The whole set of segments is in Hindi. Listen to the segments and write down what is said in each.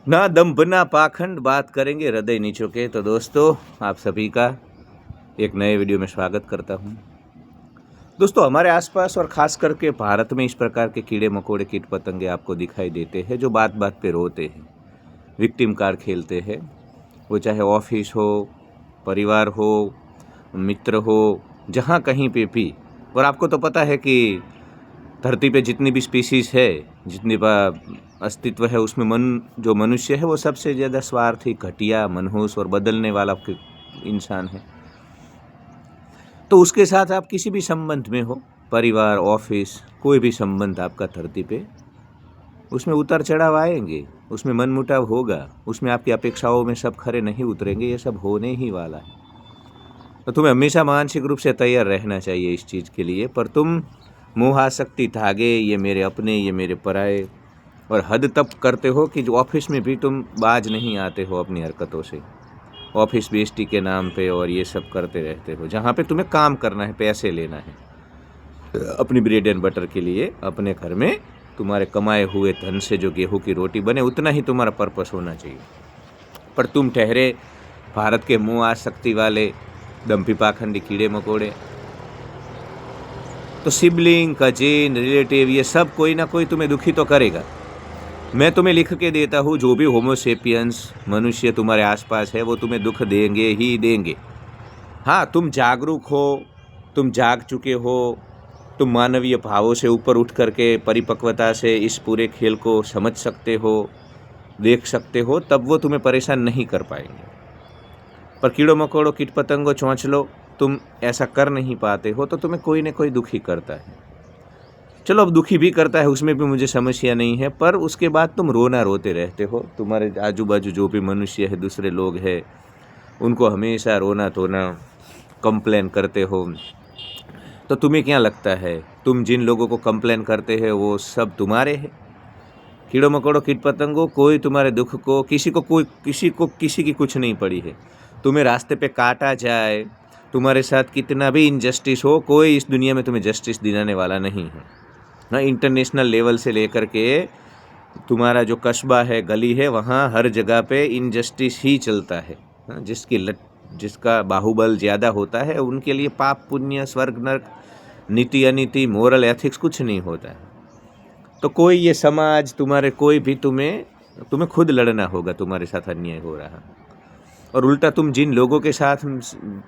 ना दम्भ ना पाखंड, बात करेंगे हृदय नीचों के। तो दोस्तों, आप सभी का एक नए वीडियो में स्वागत करता हूं। दोस्तों, हमारे आसपास और ख़ास करके भारत में इस प्रकार के कीड़े मकोड़े कीट पतंगे आपको दिखाई देते हैं जो बात बात पे रोते हैं, विक्टिम कार्ड खेलते हैं। वो चाहे ऑफिस हो, परिवार हो, मित्र हो, जहाँ कहीं पे भी। और आपको तो पता है कि धरती पे जितनी भी स्पीसीज है, जितनी अस्तित्व है, उसमें जो मनुष्य है वो सबसे ज़्यादा स्वार्थी, घटिया, मनहूस और बदलने वाला इंसान है। तो उसके साथ आप किसी भी संबंध में हो, परिवार, ऑफिस, कोई भी संबंध आपका धरती पे, उसमें उतार चढ़ाव आएंगे, उसमें मनमुटाव होगा, उसमें आपकी अपेक्षाओं में सब खरे नहीं उतरेंगे, ये सब होने ही वाला है। तो तुम्हें हमेशा मानसिक रूप से तैयार रहना चाहिए इस चीज़ के लिए। पर तुम मोहासक्ति, धागे, ये मेरे अपने, ये मेरे पराये, और हद तब करते हो कि जो ऑफिस में भी तुम बाज नहीं आते हो अपनी हरकतों से। ऑफिस बेइज्जती के नाम पे और ये सब करते रहते हो, जहाँ पे तुम्हें काम करना है, पैसे लेना है अपनी ब्रेड एंड बटर के लिए। अपने घर में तुम्हारे कमाए हुए धन से जो गेहूं की रोटी बने, उतना ही तुम्हारा पर्पस होना चाहिए। पर तुम ठहरे भारत के मुँह आसक्ति वाले दम्भी पाखंडी कीड़े मकोड़े। तो सिबलिंग, कजिन, रिलेटिव, ये सब कोई ना कोई तुम्हें दुखी तो करेगा। मैं तुम्हें लिख के देता हूँ, जो भी होमोसेपियंस मनुष्य तुम्हारे आसपास है वो तुम्हें दुख देंगे ही देंगे। हाँ, तुम जागरूक हो, तुम जाग चुके हो, तुम मानवीय भावों से ऊपर उठ करके परिपक्वता से इस पूरे खेल को समझ सकते हो, देख सकते हो, तब वो तुम्हें परेशान नहीं कर पाएंगे। पर कीड़ों मकोड़ों, कीट पतंगों, चौंचलो, तुम ऐसा कर नहीं पाते हो तो तुम्हें कोई ना कोई दुखी करता है। चलो, अब दुखी भी करता है, उसमें भी मुझे समस्या नहीं है, पर उसके बाद तुम रोना रोते रहते हो। तुम्हारे आजू बाजू जो भी मनुष्य है, दूसरे लोग हैं, उनको हमेशा रोना धोना, कंप्लेन करते हो। तो तुम्हें क्या लगता है, तुम जिन लोगों को कंप्लेन करते हैं वो सब तुम्हारे हैं? कीड़ों मकोड़ों, कीट पतंगों, कोई तुम्हारे दुख को, किसी की कुछ नहीं पड़ी है। तुम्हें रास्ते पे काटा जाए, तुम्हारे साथ कितना भी इनजस्टिस हो, कोई इस दुनिया में तुम्हें जस्टिस दिलाने वाला नहीं है। हाँ, इंटरनेशनल लेवल से लेकर के तुम्हारा जो कस्बा है, गली है, वहाँ हर जगह पे इनजस्टिस ही चलता है। हाँ, जिसका बाहुबल ज़्यादा होता है, उनके लिए पाप पुण्य, स्वर्ग नरक, नीति अनीति, मोरल एथिक्स कुछ नहीं होता है। तो कोई ये समाज, तुम्हारे कोई भी तुम्हें खुद लड़ना होगा, तुम्हारे साथ अन्याय हो रहा। और उल्टा तुम जिन लोगों के साथ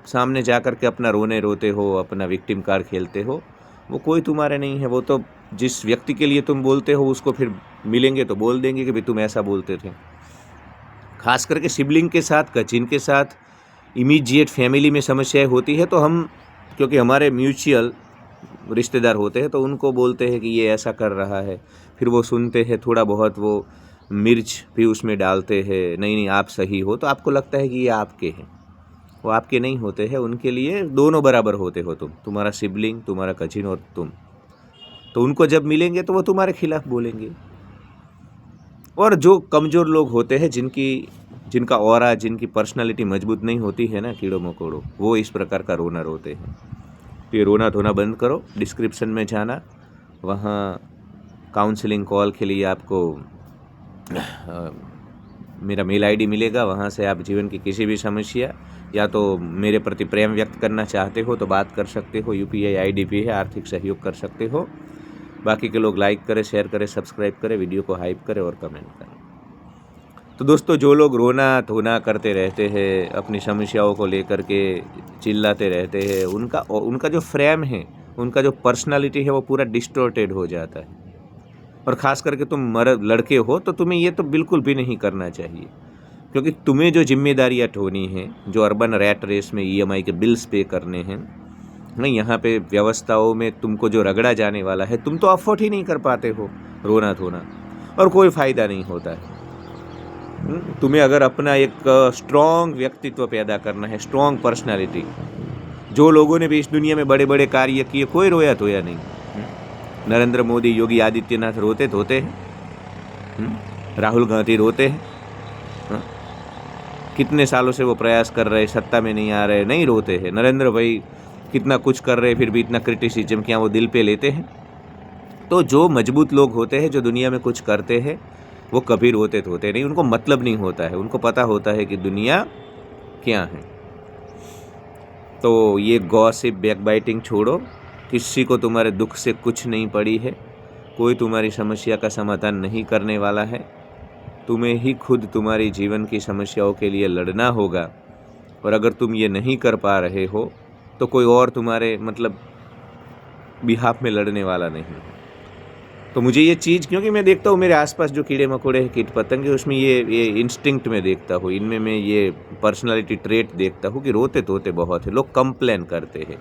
सामने जा कर के अपना रोने रोते हो, अपना विक्टिम कार्ड खेलते हो, वो कोई तुम्हारे नहीं है। वो तो जिस व्यक्ति के लिए तुम बोलते हो उसको फिर मिलेंगे तो बोल देंगे कि भाई तुम ऐसा बोलते थे। खास करके सिबलिंग के साथ, कजिन के साथ, इमीडिएट फैमिली में समस्याएं होती है तो हम, क्योंकि हमारे म्यूचुअल रिश्तेदार होते हैं, तो उनको बोलते हैं कि ये ऐसा कर रहा है। फिर वो सुनते हैं, थोड़ा बहुत वो मिर्च भी उसमें डालते हैं, नहीं नहीं आप सही हो, तो आपको लगता है कि ये आपके हैं। वो आपके नहीं होते हैं, उनके लिए दोनों बराबर होते हो तुम, तुम्हारा सिबलिंग, तुम्हारा कजिन और तुम। तो उनको जब मिलेंगे तो वो तुम्हारे खिलाफ बोलेंगे। और जो कमज़ोर लोग होते हैं, जिनका ऑरा, जिनकी पर्सनालिटी मजबूत नहीं होती है ना, कीड़ों मकोड़ों, वो इस प्रकार का रोना रोते हैं। तो ये रोना धोना बंद करो। डिस्क्रिप्शन में जाना, वहाँ काउंसलिंग कॉल के लिए आपको मेरा मेल आईडी मिलेगा। वहाँ से आप जीवन की किसी भी समस्या, या तो मेरे प्रति प्रेम व्यक्त करना चाहते हो तो बात कर सकते हो। UPI ID भी है, आर्थिक सहयोग कर सकते हो। बाकी के लोग लाइक करें, शेयर करें, सब्सक्राइब करें, वीडियो को हाइप करें और कमेंट करें। तो दोस्तों, जो लोग रोना धोना करते रहते हैं, अपनी समस्याओं को लेकर के चिल्लाते रहते हैं, उनका जो फ्रेम है, उनका जो पर्सनालिटी है, वो पूरा डिस्टॉर्टेड हो जाता है। और ख़ास करके तुम लड़के हो तो तुम्हें ये तो बिल्कुल भी नहीं करना चाहिए, क्योंकि तुम्हें जो जिम्मेदारियाँ ढोनी हैं, जो अर्बन रैट रेस में EMI के बिल्स पे करने हैं, नहीं, यहाँ पे व्यवस्थाओं में तुमको जो रगड़ा जाने वाला है, तुम तो अफोर्ड ही नहीं कर पाते हो रोना धोना, और कोई फ़ायदा नहीं होता है। तुम्हें अगर अपना एक स्ट्रॉन्ग व्यक्तित्व पैदा करना है, स्ट्रॉन्ग पर्सनालिटी, जो लोगों ने भी इस दुनिया में बड़े बड़े कार्य किए, कोई रोया धोया नहीं। नरेंद्र मोदी, योगी आदित्यनाथ रोते धोते हैं, राहुल गांधी रोते हैं, कितने सालों से वो प्रयास कर रहे, सत्ता में नहीं आ रहे, नहीं रोते हैं। नरेंद्र भाई कितना कुछ कर रहे, फिर भी इतना क्रिटिसिज्म क्या वो दिल पे लेते हैं? तो जो मजबूत लोग होते हैं, जो दुनिया में कुछ करते हैं, वो कभी रोते धोते नहीं, उनको मतलब नहीं होता है, उनको पता होता है कि दुनिया क्या है। तो ये गॉसिप बैकबाइटिंग छोड़ो, किसी को तुम्हारे दुख से कुछ नहीं पड़ी है, कोई तुम्हारी समस्या का समाधान नहीं करने वाला है। तुम्हें ही खुद तुम्हारी जीवन की समस्याओं के लिए लड़ना होगा, और अगर तुम ये नहीं कर पा रहे हो तो कोई और तुम्हारे मतलब बिहाफ में लड़ने वाला नहीं है। तो मुझे ये चीज़, क्योंकि मैं देखता हूँ मेरे आसपास जो कीड़े मकोड़े हैं, कीट पतंगे, उसमें ये इंस्टिंक्ट में देखता हूँ, इनमें मैं ये पर्सनालिटी ट्रेट देखता हूँ कि रोते धोते बहुत है, लोग कंप्लेन करते हैं,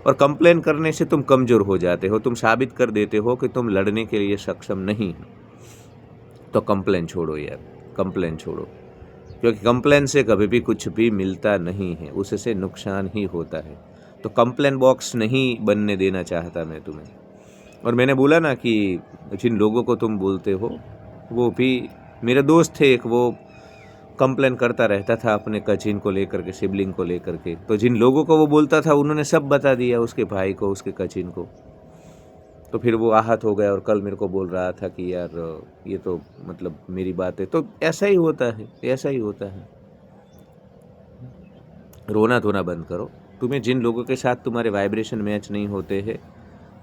और कंप्लेन करने से तुम कमज़ोर हो जाते हो, तुम साबित कर देते हो कि तुम लड़ने के लिए सक्षम नहीं हो। तो कंप्लेन छोड़ो यार, कंप्लेन छोड़ो, क्योंकि कंप्लेन से कभी भी कुछ भी मिलता नहीं है, उससे नुकसान ही होता है। तो कंप्लेन बॉक्स नहीं बनने देना चाहता मैं तुम्हें। और मैंने बोला ना कि जिन लोगों को तुम बोलते हो, वो भी मेरे दोस्त थे एक, वो कंप्लेन करता रहता था अपने कजिन को लेकर के, सिबलिंग को लेकर के। तो जिन लोगों को वो बोलता था उन्होंने सब बता दिया उसके भाई को, उसके कजिन को। तो फिर वो आहत हो गया और कल मेरे को बोल रहा था कि यार ये तो मतलब मेरी बात है। तो ऐसा ही होता है, ऐसा ही होता है। रोना धोना बंद करो। तुम्हें जिन लोगों के साथ तुम्हारे वाइब्रेशन मैच नहीं होते हैं,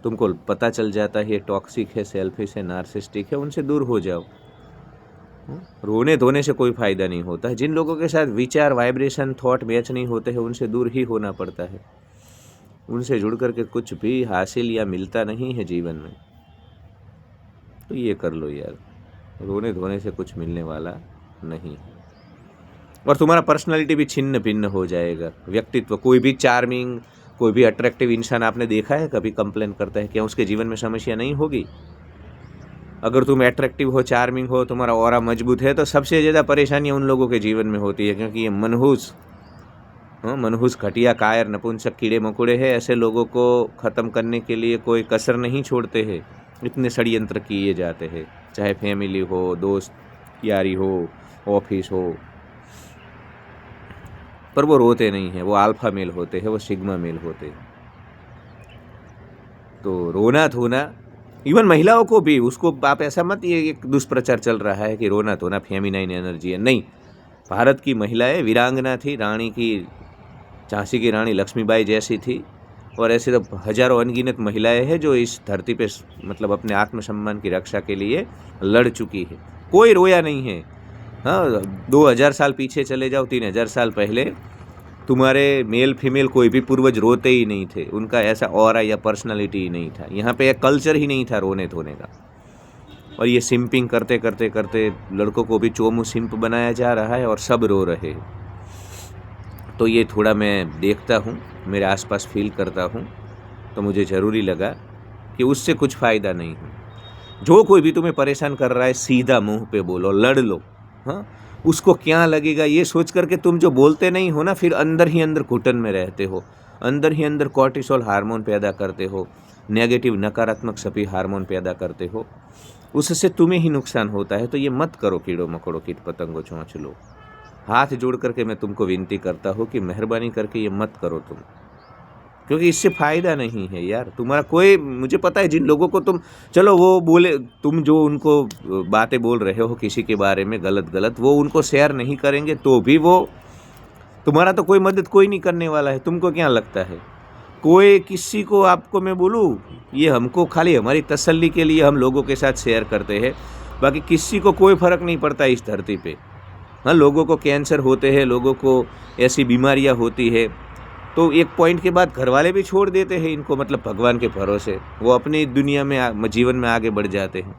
तुमको पता चल जाता है ये टॉक्सिक है, सेल्फिश है, नार्सिस्टिक है, उनसे दूर हो जाओ। रोने धोने से कोई फ़ायदा नहीं होता है। जिन लोगों के साथ विचार, वाइब्रेशन, थॉट मैच नहीं होते हैं, उनसे दूर ही होना पड़ता है। उनसे जुड़ करके कुछ भी हासिल या मिलता नहीं है जीवन में। तो ये कर लो यार, रोने धोने से कुछ मिलने वाला नहीं है। और तुम्हारा पर्सनालिटी भी छिन्न भिन्न हो जाएगा, व्यक्तित्व। कोई भी चार्मिंग, कोई भी अट्रैक्टिव इंसान आपने देखा है कभी कंप्लेन करता है, क्या उसके जीवन में समस्या नहीं होगी? अगर तुम अट्रैक्टिव हो, चार्मिंग हो, तुम्हारा ऑरा मजबूत है, तो सबसे ज़्यादा परेशानियाँ उन लोगों के जीवन में होती है, क्योंकि ये मनहूस, घटिया, कायर, नपुंसक कीड़े मकोड़े हैं। ऐसे लोगों को ख़त्म करने के लिए कोई कसर नहीं छोड़ते हैं। इतने षड्यंत्र किए जाते हैं, चाहे फैमिली हो, दोस्त यारी हो, ऑफिस हो, पर वो रोते नहीं हैं। वो अल्फा मेल होते हैं, वो सिग्मा मेल होते हैं। तो रोना धोना, इवन महिलाओं को भी, उसको आप ऐसा मत, ये एक दुष्प्रचार चल रहा है कि रोना धोना फेमिनाइन एनर्जी है। नहीं, भारत की महिलाएं वीरांगना थी, रानी की, झांसी की रानी लक्ष्मीबाई जैसी थी, और ऐसे तो हजारों अनगिनत महिलाएं हैं जो इस धरती पे मतलब अपने आत्मसम्मान की रक्षा के लिए लड़ चुकी है। कोई रोया नहीं है। हाँ, 2000 साल पीछे चले जाओ, 3000 साल पहले तुम्हारे मेल फीमेल कोई भी पूर्वज रोते ही नहीं थे, उनका ऐसा ऑरा या पर्सनालिटी ही नहीं था। यहाँ पे एक कल्चर ही नहीं था रोने धोने का। और ये सिंपिंग करते करते करते लड़कों को भी चोमू सिंप बनाया जा रहा है और सब रो रहे हैं। तो ये थोड़ा मैं देखता हूँ, मेरे आसपास फील करता हूँ, तो मुझे ज़रूरी लगा कि उससे कुछ फ़ायदा नहीं है। जो कोई भी तुम्हें परेशान कर रहा है, सीधा मुंह पे बोलो, लड़ लो। हाँ, उसको क्या लगेगा ये सोच करके तुम जो बोलते नहीं हो ना, फिर अंदर ही अंदर घुटन में रहते हो, अंदर ही अंदर कॉर्टिसोल हार्मोन पैदा करते हो, नेगेटिव नकारात्मक सभी हार्मोन पैदा करते हो, उससे तुम्हें ही नुकसान होता है। तो ये मत करो कीड़ों मकोड़ों, कीट पतंगों, चौंचलो। हाथ जोड़ करके मैं तुमको विनती करता हूँ कि मेहरबानी करके ये मत करो तुम, क्योंकि इससे फ़ायदा नहीं है यार तुम्हारा कोई। मुझे पता है जिन लोगों को तुम, चलो वो बोले, तुम जो उनको बातें बोल रहे हो किसी के बारे में गलत, वो उनको शेयर नहीं करेंगे तो भी वो तुम्हारा तो कोई मदद कोई नहीं करने वाला है। तुमको क्या लगता है कोई किसी को, आपको मैं बोलूँ, ये हमको खाली हमारी तसल्ली के लिए हम लोगों के साथ शेयर करते हैं, बाकी किसी को कोई फ़र्क नहीं पड़ता इस धरती पे। हाँ, लोगों को कैंसर होते हैं, लोगों को ऐसी बीमारियाँ होती है, तो एक पॉइंट के बाद घर वाले भी छोड़ देते हैं इनको, मतलब भगवान के भरोसे वो अपनी दुनिया में, जीवन में आगे बढ़ जाते हैं।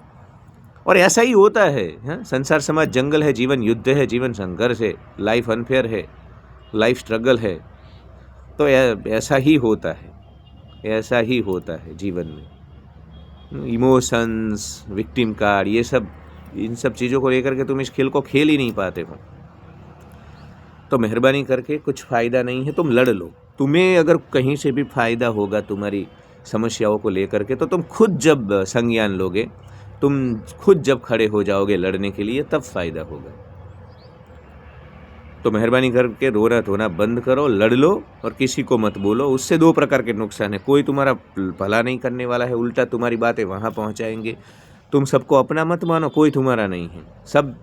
और ऐसा ही होता है। हाँ, संसार समाज जंगल है, जीवन युद्ध है, जीवन संघर्ष है, लाइफ अनफेयर है, लाइफ स्ट्रगल है। तो ऐसा ही होता है, ऐसा ही होता है जीवन में। इमोशंस, विक्टिम कार्ड, ये सब, इन सब चीज़ों को लेकर के तुम इस खेल को खेल ही नहीं पाते हो। तो मेहरबानी करके कुछ फ़ायदा नहीं है, तुम लड़ लो। तुम्हें अगर कहीं से भी फ़ायदा होगा तुम्हारी समस्याओं को लेकर के, तो तुम खुद जब संज्ञान लोगे, तुम खुद जब खड़े हो जाओगे लड़ने के लिए, तब फ़ायदा होगा। तो मेहरबानी करके रोना धोना बंद करो, लड़ लो और किसी को मत बोलो। उससे दो प्रकार के नुकसान है, कोई तुम्हारा भला नहीं करने वाला है, उल्टा तुम्हारी बातें वहाँ पहुँचाएंगे। तुम सबको अपना मत मानो, कोई तुम्हारा नहीं है। सब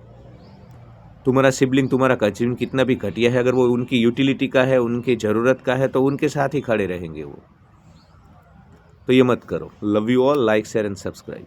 तुम्हारा सिबलिंग, तुम्हारा कजिन कितना भी घटिया है, अगर वो उनकी यूटिलिटी का है, उनकी ज़रूरत का है, तो उनके साथ ही खड़े रहेंगे वो। तो ये मत करो। Love you all. Like share and subscribe.